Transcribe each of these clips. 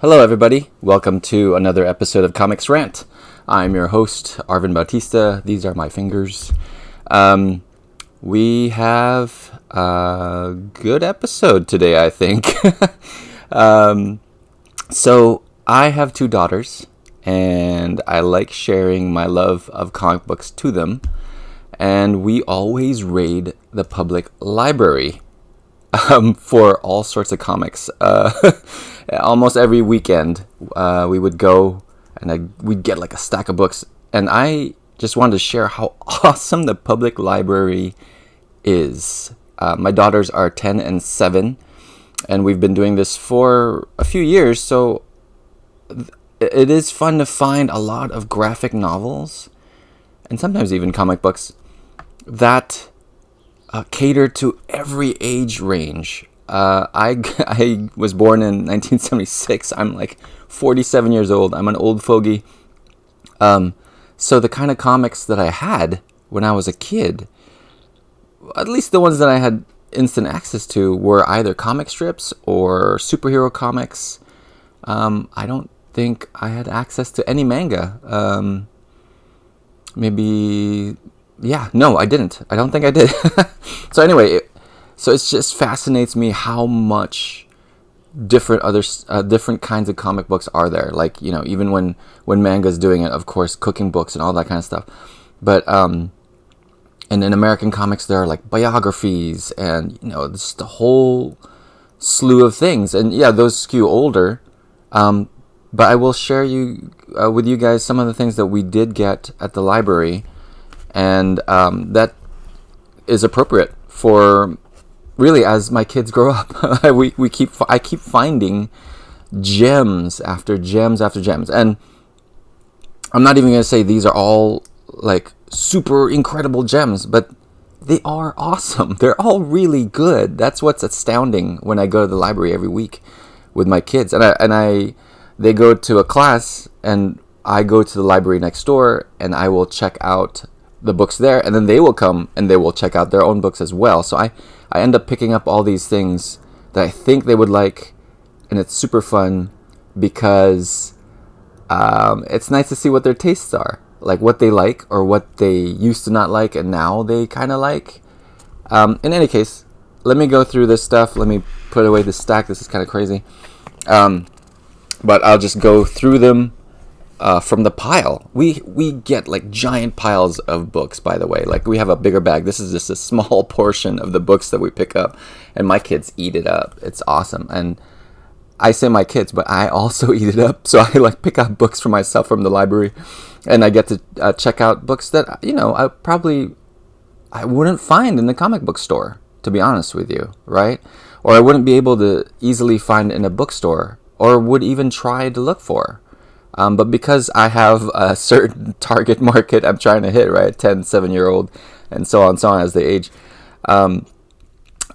Hello, everybody. Welcome to another episode of Comix Rant. I'm your host, Arvin Bautista. These are my fingers. We have a good episode today, I think. So I have two daughters, and I like sharing my love of comic books to them. And we always raid the public library for all sorts of comics. Almost every weekend, we would go and we'd get like a stack of books. And I just wanted to share how awesome the public library is. My daughters are 10 and 7, and we've been doing this for a few years. So it is fun to find a lot of graphic novels and sometimes even comic books that cater to every age range. I was born in 1976. I'm like 47 years old. I'm an old fogey. So the kind of comics that I had when I was a kid, at least the ones that I had instant access to, were either comic strips or superhero comics. I don't think I had access to any manga. Maybe... Yeah, no, I didn't. I don't think I did. So anyway, so it just fascinates me how much different kinds of comic books are there. Like, you know, even when manga's doing it, of course, cooking books and all that kind of stuff. But and in American comics, there are like biographies and, you know, just a whole slew of things. And yeah, those skew older. But I will share with you guys some of the things that we did get at the library. And that is appropriate for really as my kids grow up. I keep finding gems after gems after gems, and I'm not even going to say these are all like super incredible gems, but they are awesome. They're all really good. That's what's astounding when I go to the library every week with my kids, and they go to a class, and I go to the library next door, and I will check out the books there, and then they will come and they will check out their own books as well. So I end up picking up all these things that I think they would like, and it's super fun because it's nice to see what their tastes are, like what they like or what they used to not like and now they kind of like. In any case, let me go through this stuff. Let me put away this stack. This is kind of crazy, but I'll just go through them. From the pile. We get like giant piles of books, by the way. Like, we have a bigger bag. This is just a small portion of the books that we pick up, and my kids eat it up. It's awesome. And I say my kids, but I also eat it up. So I like pick out books for myself from the library, and I get to check out books that, you know, I wouldn't find in the comic book store, to be honest with you, right? Or I wouldn't be able to easily find in a bookstore, or would even try to look for. But because I have a certain target market I'm trying to hit, right, 10, 7-year-old, and so on as they age, I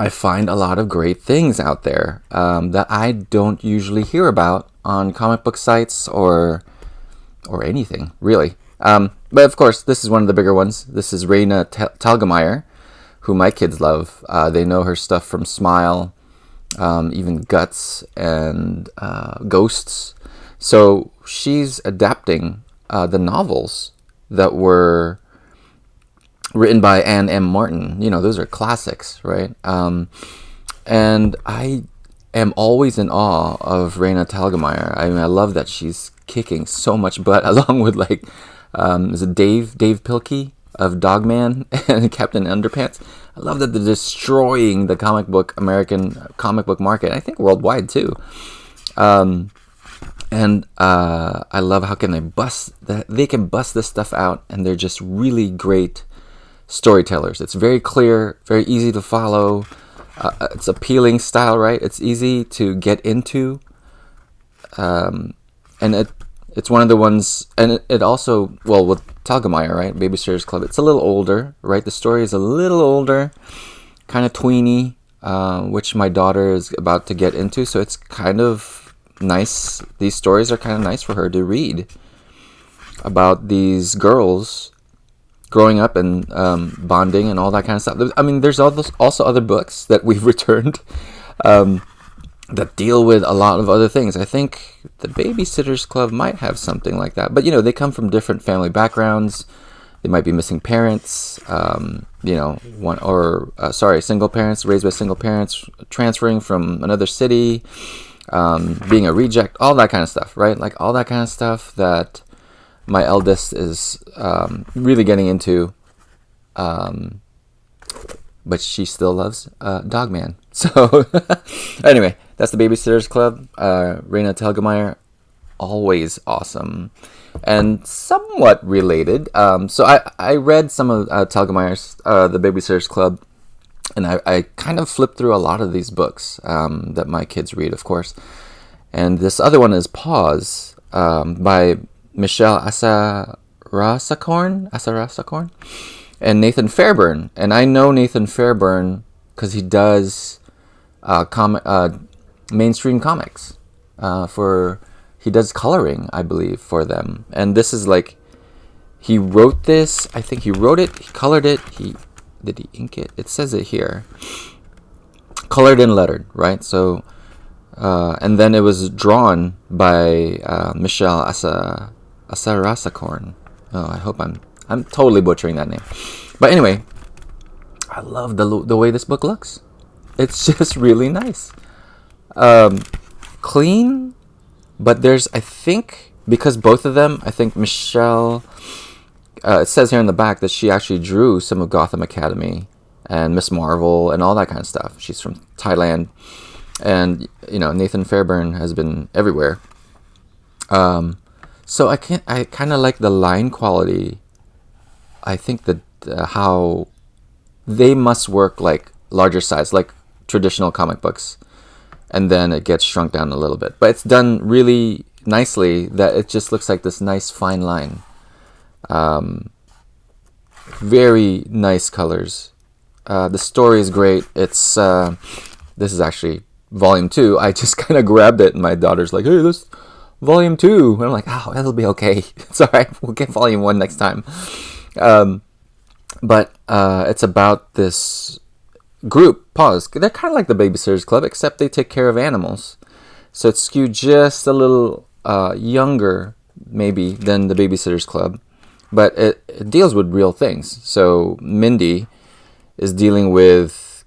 find a lot of great things out there that I don't usually hear about on comic book sites or anything, really. But of course, this is one of the bigger ones. This is Raina Telgemeier, who my kids love. They know her stuff from Smile, even Guts, and Ghosts. So she's adapting the novels that were written by Anne M. Martin. You know, those are classics, right? And I am always in awe of Raina Telgemeier. I mean, I love that she's kicking so much butt, along with like, is it Dave Pilkey of Dogman and Captain Underpants? I love that they're destroying the American comic book market. I think worldwide too. And I love how they can bust this stuff out, and they're just really great storytellers. It's very clear, very easy to follow. It's appealing style, right? It's easy to get into, and it's one of the ones. And it also, well, with Telgemeier, right, Babysitters Club, it's a little older, right? The story is a little older, kind of tweeny, which my daughter is about to get into. So it's kind of nice. These stories are kind of nice for her to read about these girls growing up and bonding and all that kind of stuff. I mean, there's also other books that we've returned that deal with a lot of other things. I think the Babysitters Club might have something like that. But, they come from different family backgrounds. They might be missing parents, single parents, raised by single parents, transferring from another city, being a reject, all that kind of stuff, right? Like all that kind of stuff that my eldest is really getting into. But she still loves Dogman. So anyway, that's the Babysitters Club. Raina Telgemeier, always awesome. And somewhat related. So I read some of Telgemeier's The Babysitters Club, and I kind of flipped through a lot of these books that my kids read, of course. And this other one is Pause by Michelle Asarasakorn and Nathan Fairburn. And I know Nathan Fairburn because he does mainstream comics he does coloring, I believe, for them. And this is like, he wrote this, I think he wrote it, he colored it, did he ink it? It says it here. Colored and lettered, right? So, and then it was drawn by Michelle Asarasakorn. Oh, I hope I'm totally butchering that name. But anyway, I love the way this book looks. It's just really nice. Clean, but there's, I think, because both of them, I think Michelle, it says here in the back that she actually drew some of Gotham Academy and Miss Marvel and all that kind of stuff. She's from Thailand. And, Nathan Fairburn has been everywhere. So I kind of like the line quality. I think that how they must work like larger size, like traditional comic books. And then it gets shrunk down a little bit. But it's done really nicely that it just looks like this nice fine line. Very nice colors. The story is great. It's this is actually volume 2. I just kind of grabbed it and my daughter's like, hey, this volume 2. And I'm like, oh, it'll be okay. It's all right. We'll get volume 1 next time. But it's about this group, Pause. They're kind of like the Babysitters Club, except they take care of animals. So it's skewed just a little younger, maybe, than the Babysitters Club. But it deals with real things. So Mindy is dealing with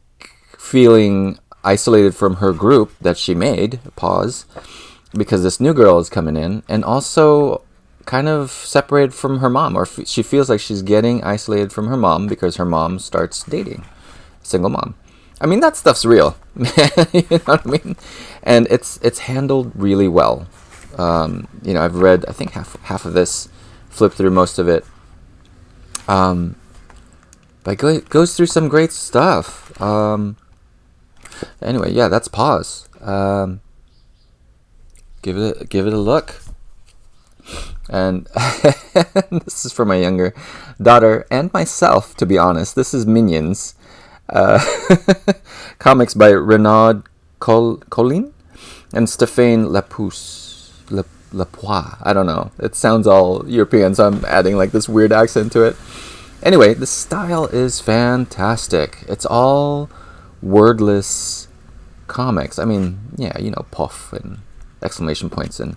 feeling isolated from her group that she made, Pause, because this new girl is coming in, and also kind of separated from her mom, or she feels like she's getting isolated from her mom because her mom starts dating. Single mom. I mean, that stuff's real. You know what I mean? And it's handled really well. I've read, I think, half of this, flipped through most of it. But it goes through some great stuff. Anyway, yeah, that's Pause. Give it a look. And this is for my younger daughter and myself, to be honest. This is Minions. Comics by Renaud Collin and Stéphane Lapois. I don't know. It sounds all European, so I'm adding like this weird accent to it. Anyway, the style is fantastic. It's all wordless comics. I mean, yeah, puff and exclamation points and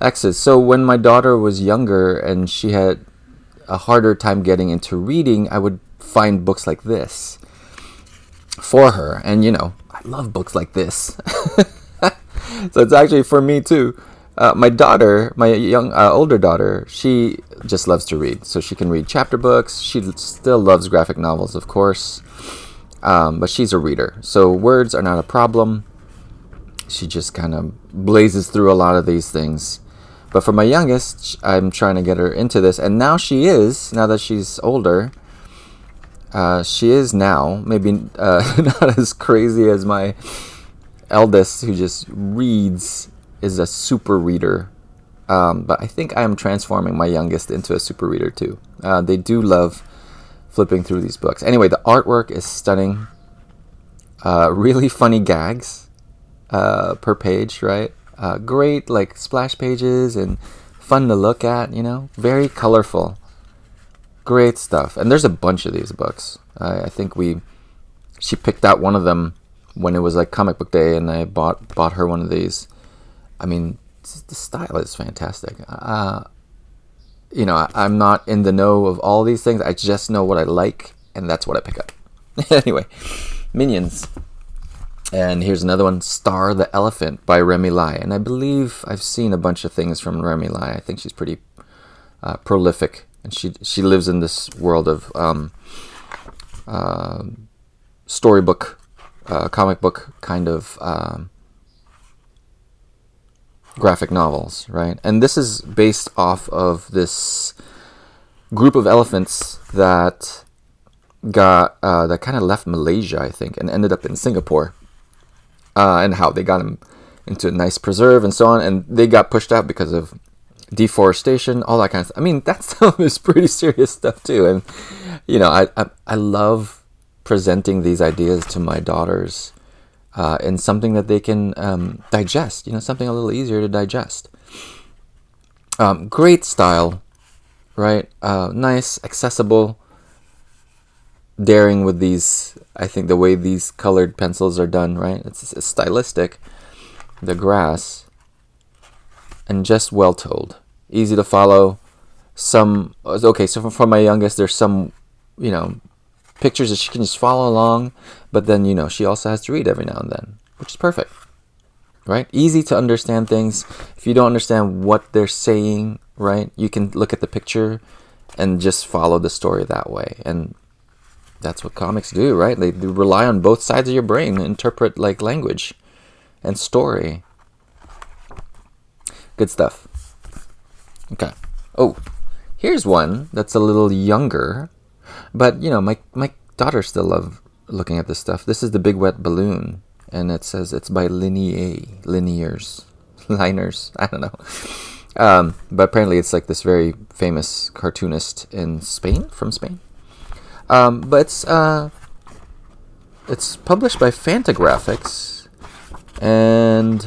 X's. So when my daughter was younger and she had a harder time getting into reading, I would find books like this for her. And, I love books like this. So it's actually for me too. My daughter, my older daughter, she just loves to read. So she can read chapter books. She still loves graphic novels, of course. But she's a reader. So words are not a problem. She just kind of blazes through a lot of these things. But for my youngest, I'm trying to get her into this. And now that she's older, she is now, maybe not as crazy as my eldest, who just reads, is a super reader. But I think I am transforming my youngest into a super reader too. They do love flipping through these books. Anyway, the artwork is stunning. Really funny gags per page, right? Great, like, splash pages and fun to look at, very colorful. Great stuff. And there's a bunch of these books. I think she picked out one of them when it was like comic book day, and I bought her one of these. I mean, the style is fantastic. You know, I'm not in the know of all these things. I just know what I like, and that's what I pick up. Anyway, Minions. And here's another one, Star the Elephant by Remy Lai. And I believe I've seen a bunch of things from Remy Lai. I think she's pretty prolific. And she lives in this world of storybook, comic book kind of graphic novels, right? And this is based off of this group of elephants that that kind of left Malaysia, I think, and ended up in Singapore. And how they got them into a nice preserve and so on, and they got pushed out because of deforestation, all that kind of stuff. I mean, that stuff is pretty serious stuff too. And you know, I love presenting these ideas to my daughters in something that they can digest. You know, something a little easier to digest. Great style, right? Nice, accessible. Daring with these, I think the way these colored pencils are done, right? It's stylistic. The grass, and just well told, easy to follow. Okay, so for my youngest, there's some, you know, pictures that she can just follow along, but then, you know, she also has to read every now and then, which is perfect, right? Easy to understand things. If you don't understand what they're saying, right, you can look at the picture and just follow the story that way. And that's what comics do, right? They rely on both sides of your brain to interpret like language and story. Good stuff. Okay. Oh, here's one that's a little younger, but you know, my daughters still love looking at this stuff. This is The Big Wet Balloon, and it says it's by Liners. I don't know. But apparently it's like this very famous cartoonist in Spain, from Spain. But it's published by Fantagraphics, and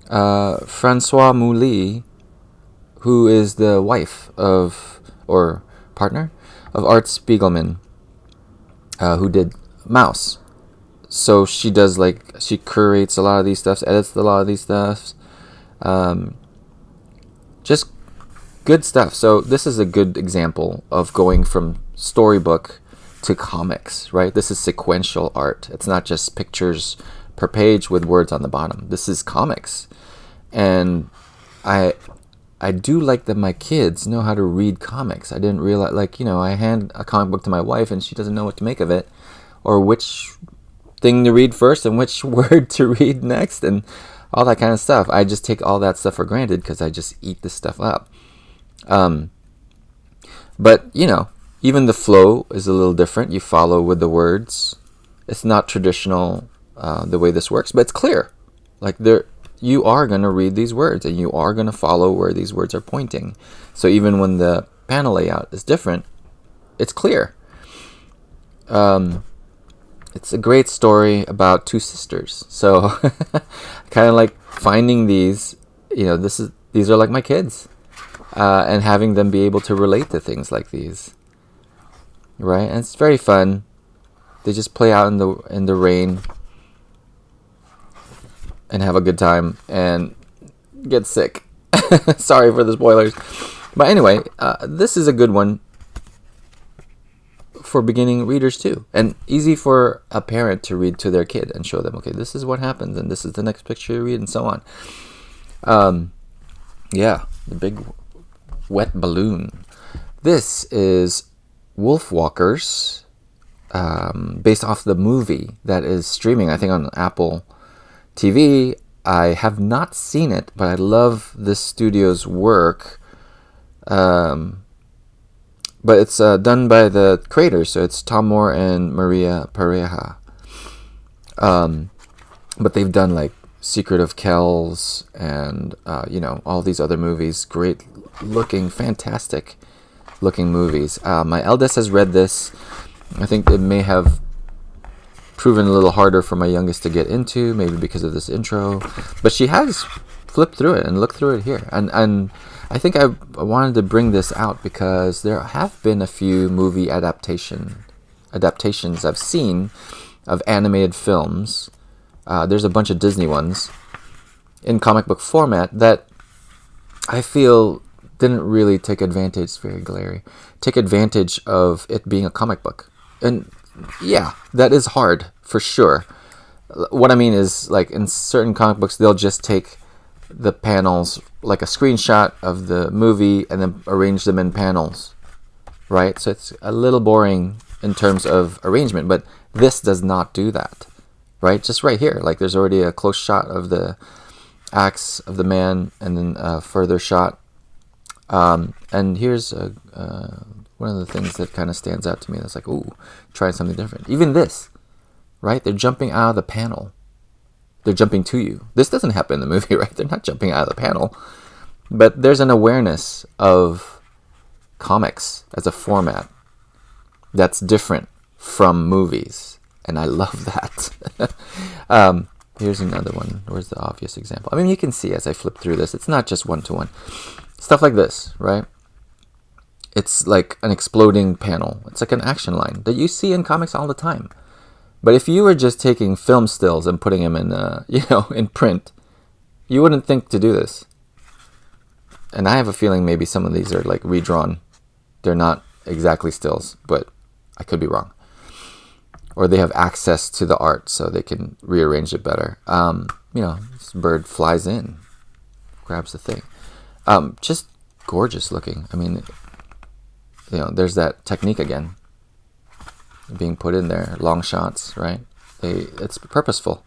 Francois Mouly, who is the wife of, or partner of, Art Spiegelman, who did Mouse. So she does she curates a lot of these stuffs, edits a lot of these stuffs. Just good stuff. So this is a good example of going from storybook to comics, right? This is sequential art. It's not just pictures per page with words on the bottom. This is comics. And I do like that my kids know how to read comics. I didn't realize, like, you know, I hand a comic book to my wife and she doesn't know what to make of it, or which thing to read first and which word to read next, and all that kind of stuff. I just take all that stuff for granted because I just eat this stuff up. But, you know, even the flow is a little different. You follow with the words. It's not traditional the way this works, but it's clear. Like, you are going to read these words, and you are going to follow where these words are pointing. So even when the panel layout is different, it's clear. It's a great story about two sisters. So kind of like finding these, you know, these are like my kids, and having them be able to relate to things like these, right? And it's very fun. They just play out in the rain and have a good time and get sick. Sorry for the spoilers. But anyway, this is a good one for beginning readers too, and easy for a parent to read to their kid and show them, okay, this is what happens, and this is the next picture you read, and so on. Yeah, The Big Wet Balloon. This is Wolfwalkers, based off the movie that is streaming, I think, on Apple TV. I have not seen it, but I love this studio's work. But it's done by the creators, so it's Tomm and Maria Pareja. But they've done like Secret of Kells and you know, all these other movies. Great looking, fantastic looking movies. My eldest has read this. I think it may have proven a little harder for my youngest to get into, maybe because of this intro. But she has flipped through it and looked through it here. And I think I wanted to bring this out because there have been a few movie adaptations I've seen of animated films. There's a bunch of Disney ones in comic book format that I feel didn't really take advantage. It's very glary. Take advantage of it being a comic book, and yeah, that is hard for sure. What I mean is, like, in certain comic books, they'll just take the panels, like a screenshot of the movie, and then arrange them in panels, right? So it's a little boring in terms of arrangement, but this does not do that, right? Just right here, like, there's already a close shot of the axe of the man, and then a further shot. And here's one of the things that kind of stands out to me. That's like, ooh, trying something different. Even this, right? They're jumping out of the panel. They're jumping to you. This doesn't happen in the movie, right? They're not jumping out of the panel. But there's an awareness of comics as a format that's different from movies. And I love that. Here's another one. Where's the obvious example? I mean, you can see as I flip through this, it's not just one-to-one. Stuff like this, right? It's like an exploding panel. It's like an action line that you see in comics all the time. But if you were just taking film stills and putting them in, in print, you wouldn't think to do this. And I have a feeling maybe some of these are like redrawn. They're not exactly stills, but I could be wrong. Or they have access to the art so they can rearrange it better. This bird flies in, grabs the thing. Just gorgeous looking. I mean, there's that technique again being put in there. Long shots, right? It's purposeful.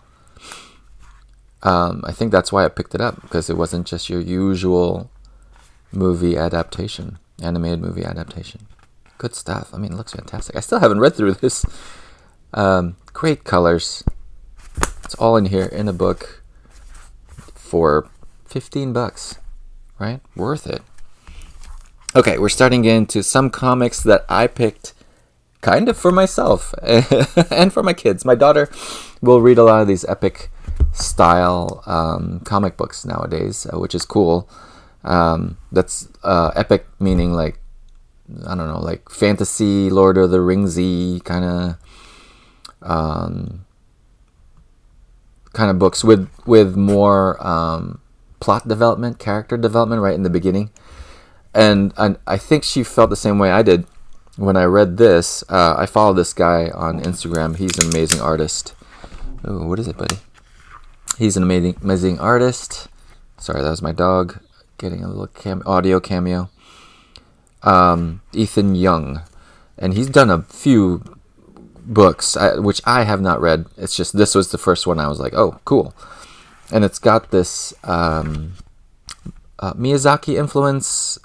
I think that's why I picked it up, because it wasn't just your usual movie adaptation, animated movie adaptation. Good stuff. I mean, it looks fantastic. I still haven't read through this. Great colors. It's all in here in a book for $15, right? Worth it. Okay, we're starting into some comics that I picked kind of for myself and for my kids. My daughter will read a lot of these epic style comic books nowadays, which is cool. That's epic meaning like, I don't know, like fantasy, Lord of the Ringsy kind of books with more plot development, character development right in the beginning. And I think she felt the same way I did when I read this. I follow this guy on Instagram. He's an amazing artist. Oh, what is it, buddy? He's an amazing artist. Sorry, that was my dog getting a little audio cameo. Ethan Young. And he's done a few books, which I have not read. It's just, this was the first one I was like, oh, cool. And it's got this Miyazaki influence,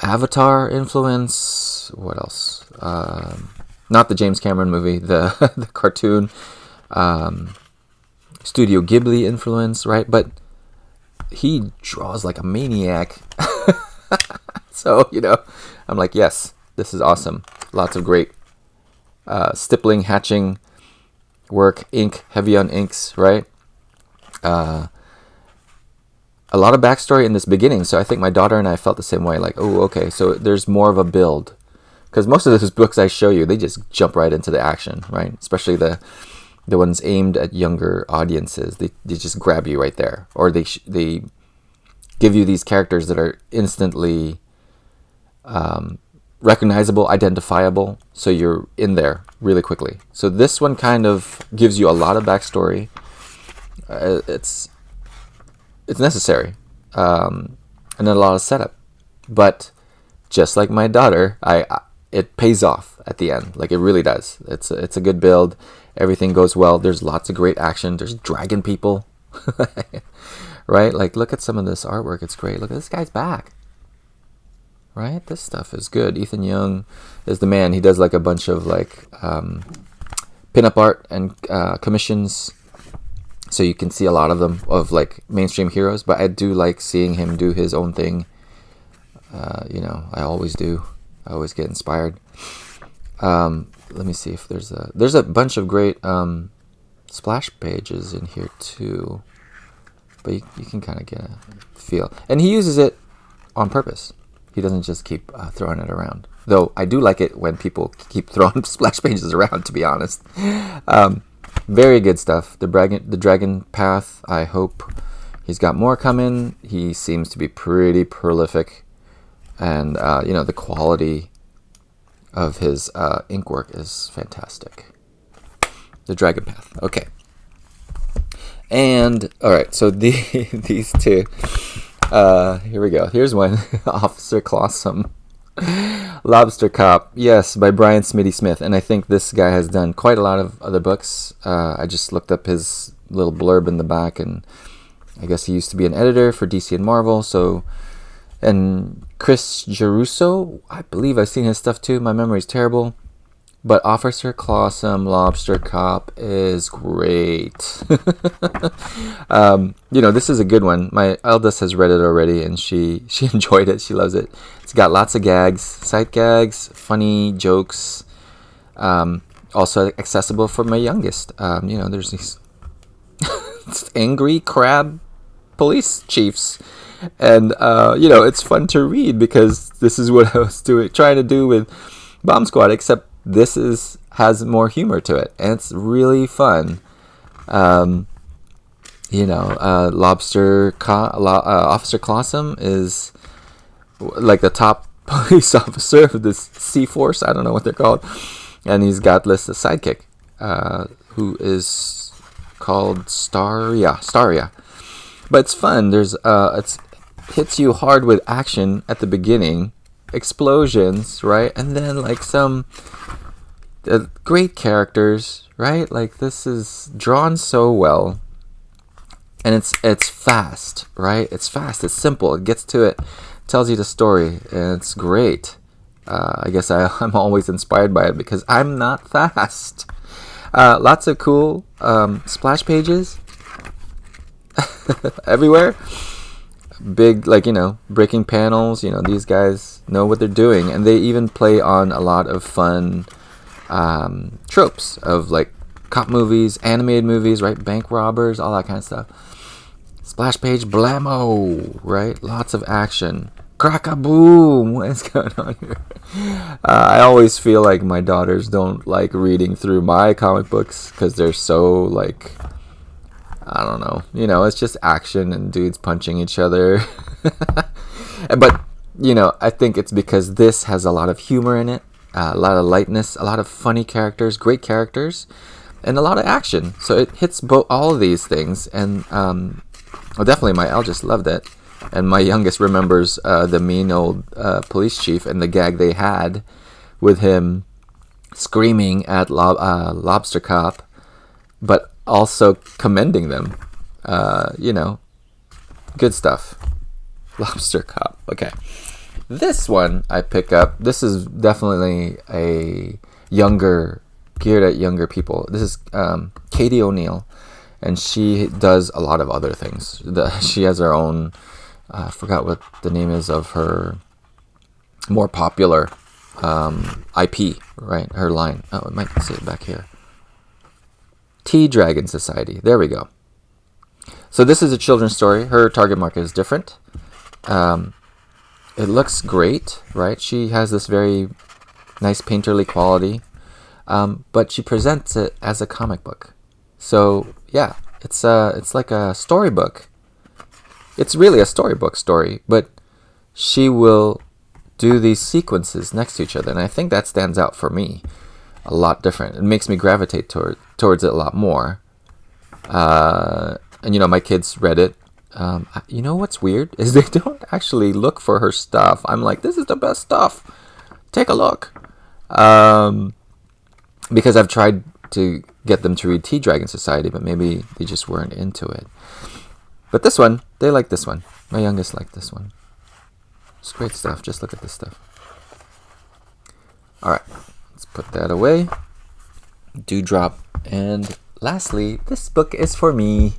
Avatar influence. What else? Not the James Cameron movie, the cartoon. Studio Ghibli influence, right? But he draws like a maniac. So, I'm like, yes, this is awesome. Lots of great stippling, hatching work, ink, heavy on inks, right? A lot of backstory in this beginning, so I think my daughter and I felt the same way, like, oh, okay, so there's more of a build. Because most of those books I show you, they just jump right into the action, right? Especially the ones aimed at younger audiences. They just grab you right there. Or they give you these characters that are instantly recognizable, identifiable, so you're in there really quickly. So this one kind of gives you a lot of backstory. It's necessary, and then a lot of setup. But just like my daughter, it pays off at the end. Like, it really does. It's a good build. Everything goes well. There's lots of great action. There's dragon people, right? Like, look at some of this artwork. It's great. Look at this guy's back. Right? This stuff is good. Ethan Young is the man. He does like a bunch of like pinup art and commissions. So you can see a lot of them of like mainstream heroes. But I do like seeing him do his own thing. I always do. I always get inspired. Let me see if there's a bunch of great splash pages in here too. But you can kind of get a feel. And he uses it on purpose. He doesn't just keep throwing it around. Though I do like it when people keep throwing splash pages around, to be honest. Very good stuff. The Dragon Path, I hope he's got more coming. He seems to be pretty prolific. And, the quality of his ink work is fantastic. The Dragon Path. Okay. And, alright, so these two. Here we go. Here's one. Officer Clawsome. Lobster Cop. Yes, by Brian Smitty Smith. And I think this guy has done quite a lot of other books. I just looked up his little blurb in the back, and I guess he used to be an editor for DC and Marvel. So, and Chris Geruso, I believe I've seen his stuff too. My memory's terrible. But Officer Clawsome, Lobster Cop is great. This is a good one. My eldest has read it already, and she enjoyed it. She loves it. It's got lots of gags, sight gags, funny jokes. Also accessible for my youngest. There's these angry crab police chiefs. And, it's fun to read because this is what I was trying to do with Bomb Squad, except this has more humor to it, and it's really fun. Officer Clawsome is like the top police officer of this Sea Force. I don't know what they're called, and he's got this sidekick, who is called Staria. But it's fun. There's it hits you hard with action at the beginning. Explosions, right? And then like some great characters, right? Like this is drawn so well, and it's fast, right? It's fast, it's simple, it gets to it, tells you the story, and it's great. I guess I'm always inspired by it because I'm not fast. Lots of cool splash pages everywhere. Big, breaking panels. These guys know what they're doing, and they even play on a lot of fun tropes of like cop movies, animated movies, right? Bank robbers, all that kind of stuff. Splash page blammo, right? Lots of action. Crack-a-boom! What is going on here? I always feel like my daughters don't like reading through my comic books because they're so like, I don't know. It's just action and dudes punching each other. But, I think it's because this has a lot of humor in it, a lot of lightness, a lot of funny characters, great characters, and a lot of action. So it hits all of these things. And, definitely my eldest loved it. And my youngest remembers the mean old police chief and the gag they had with him screaming at Lobster Cop, but also commending them. Good stuff. Lobster Cop. Okay. This one I pick up. This is definitely geared at younger people. This is Katy O'Neill, and she does a lot of other things. She has her own, I forgot what the name is of her more popular IP, right? Her line. Oh, I might say it back here. Dragon Society. There we go. So this is a children's story. Her target market is different. It looks great, right? She has this very nice painterly quality, but she presents it as a comic book. So yeah, it's like a storybook. It's really a storybook story, but she will do these sequences next to each other, and I think that stands out for me a lot different. It makes me gravitate towards it a lot more. And my kids read it. What's weird is they don't actually look for her stuff. I'm like, this is the best stuff. Take a look. Because I've tried to get them to read Dragon Society, but maybe they just weren't into it. But this one, they like this one. My youngest liked this one. It's great stuff. Just look at this stuff. All right. Let's put that away. Dewdrop. And lastly, this book is for me.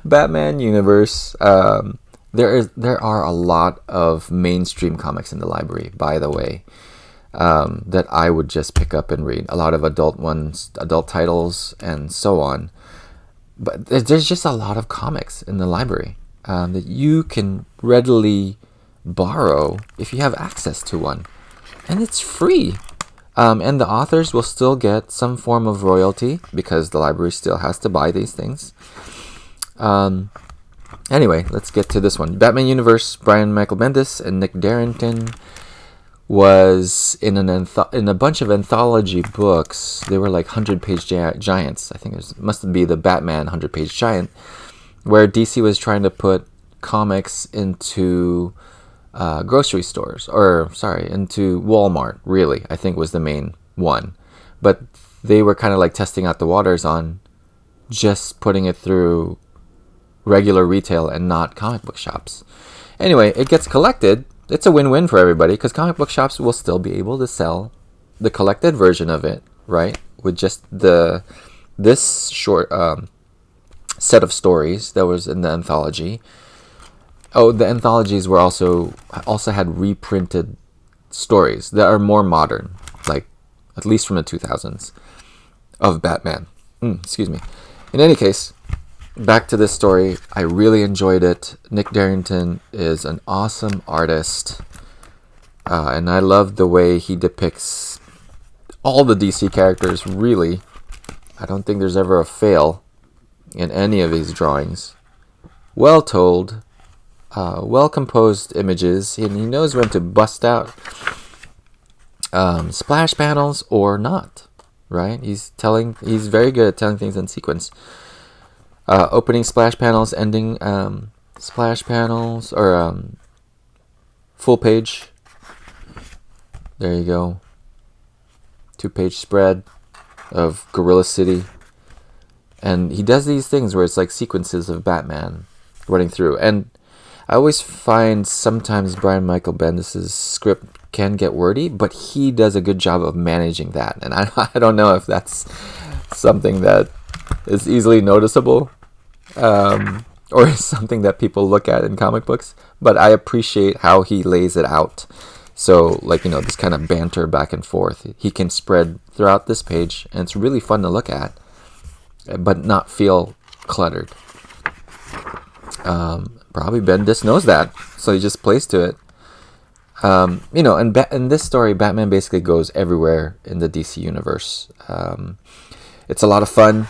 Batman Universe. There are a lot of mainstream comics in the library, by the way, that I would just pick up and read. A lot of adult ones, adult titles, and so on. But there's just a lot of comics in the library that you can readily borrow if you have access to one, and it's free. And the authors will still get some form of royalty because the library still has to buy these things. Anyway, let's get to this one. Batman Universe, Brian Michael Bendis and Nick Darrington was in a bunch of anthology books. They were like 100-page giants. I think it must be the Batman 100-page giant, where DC was trying to put comics into grocery stores, into Walmart, really, I think was the main one. But they were kind of like testing out the waters on just putting it through regular retail and not comic book shops. Anyway, it gets collected. It's a win-win for everybody because comic book shops will still be able to sell the collected version of it, right? With just this short set of stories that was in the anthology. Oh, the anthologies were also had reprinted stories that are more modern, like at least from the 2000s, of Batman. Excuse me. In any case, back to this story. I really enjoyed it. Nick Darrington is an awesome artist, and I love the way he depicts all the DC characters, really. I don't think there's ever a fail in any of his drawings. Well told, well composed images, and he knows when to bust out splash panels or not, right? He's very good at telling things in sequence. Opening splash panels, ending splash panels, or full page. There you go. 2-page spread of Gorilla City. And he does these things where it's like sequences of Batman running through. And I always find sometimes Brian Michael Bendis' script can get wordy, but he does a good job of managing that. And I don't know if that's something that is easily noticeable, or is something that people look at in comic books, but I appreciate how he lays it out. So, like, this kind of banter back and forth, he can spread throughout this page, and it's really fun to look at, but not feel cluttered. Probably Bendis knows that, so he just plays to it. In this story, Batman basically goes everywhere in the DC universe. It's a lot of fun.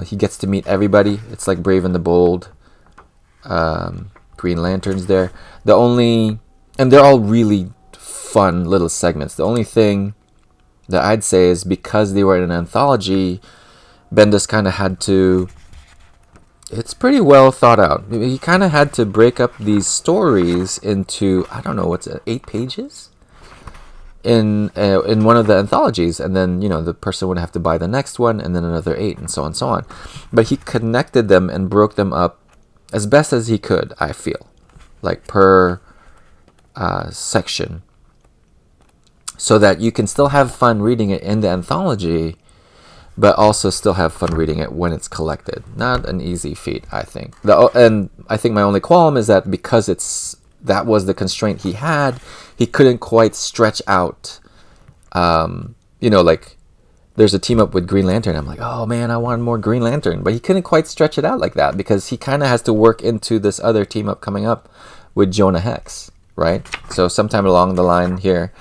He gets to meet everybody. It's like Brave and the Bold. Green Lantern's there. And they're all really fun little segments. The only thing that I'd say is because they were in an anthology, Bendis kind of had to... It's pretty well thought out. He kind of had to break up these stories into, 8 pages? In one of the anthologies, and then the person would have to buy the next one, and then another 8, and so on and so on. But he connected them and broke them up as best as he could, I feel, like per section, so that you can still have fun reading it in the anthology, but also still have fun reading it when it's collected. Not an easy feat, I think. And I think my only qualm is that because that was the constraint he had, he couldn't quite stretch out, like there's a team up with Green Lantern. I'm like, oh man, I want more Green Lantern. But he couldn't quite stretch it out like that because he kind of has to work into this other team up coming up with Jonah Hex, right? So sometime along the line here,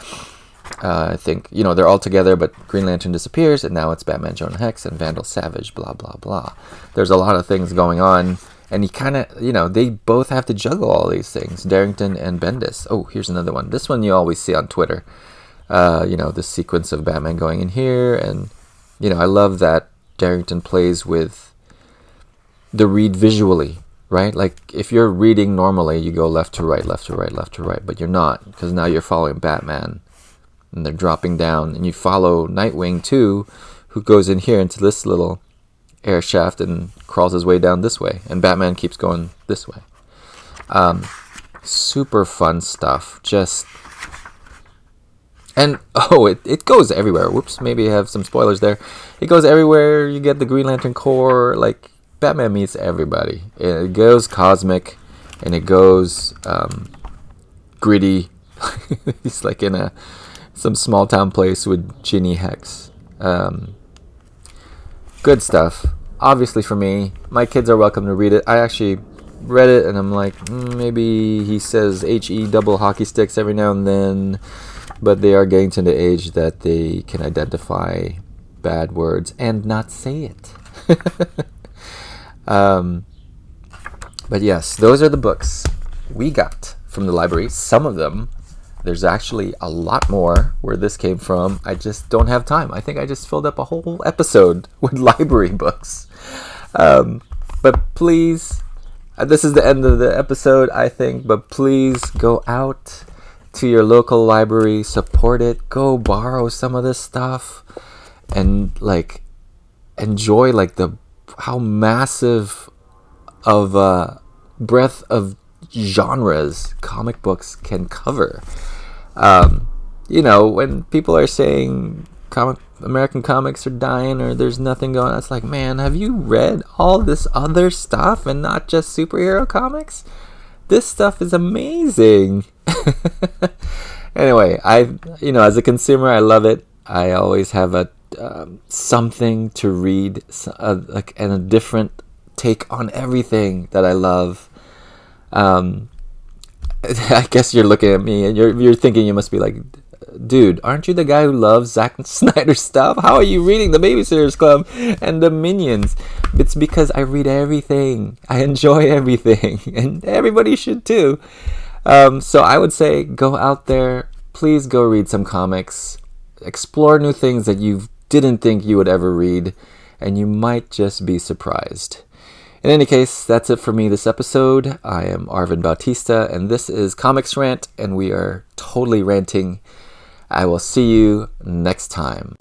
I think, they're all together, but Green Lantern disappears, and now it's Batman, Jonah Hex, and Vandal Savage, blah, blah, blah. There's a lot of things going on. And he kind of, they both have to juggle all these things, Darrington and Bendis. Oh, here's another one. This one you always see on Twitter. This sequence of Batman going in here. And, I love that Darrington plays with the read visually, right? Like, if you're reading normally, you go left to right, left to right, left to right. But you're not, because now you're following Batman. And they're dropping down. And you follow Nightwing, too, who goes in here into this little air shaft and crawls his way down this way, and Batman keeps going this way. Super fun stuff. It goes everywhere. Whoops, maybe I have some spoilers there. It goes everywhere. You get the Green Lantern Corps. Like, Batman meets everybody. It goes cosmic, and it goes gritty. He's like in some small town place with Ginny Hex. Good stuff. Obviously for me, my kids are welcome to read it. I actually read it and I'm like, maybe he says HE double hockey sticks every now and then, but they are getting to the age that they can identify bad words and not say it. But yes, those are the books we got from the library. Some of them, there's actually a lot more where this came from. I just don't have time. I think I just filled up a whole episode with library books. But please, this is the end of the episode, I think, but please go out to your local library, support it, go borrow some of this stuff, and like enjoy like how massive of a breadth of genres comic books can cover. When people are saying American comics are dying or there's nothing going on, it's like, man, have you read all this other stuff and not just superhero comics? This stuff is amazing. Anyway, as a consumer, I love it. I always have a something to read, and a different take on everything that I love. I guess you're looking at me and you're thinking, you must be like, dude, aren't you the guy who loves Zack Snyder stuff? How are you reading the Babysitters Club and the Minions? It's because I read everything. I enjoy everything, and everybody should too. So I would say go out there, please go read some comics, explore new things that you didn't think you would ever read, and you might just be surprised. In any case, that's it for me this episode. I am Arvin Bautista, and this is Comix Rant, and we are totally ranting. I will see you next time.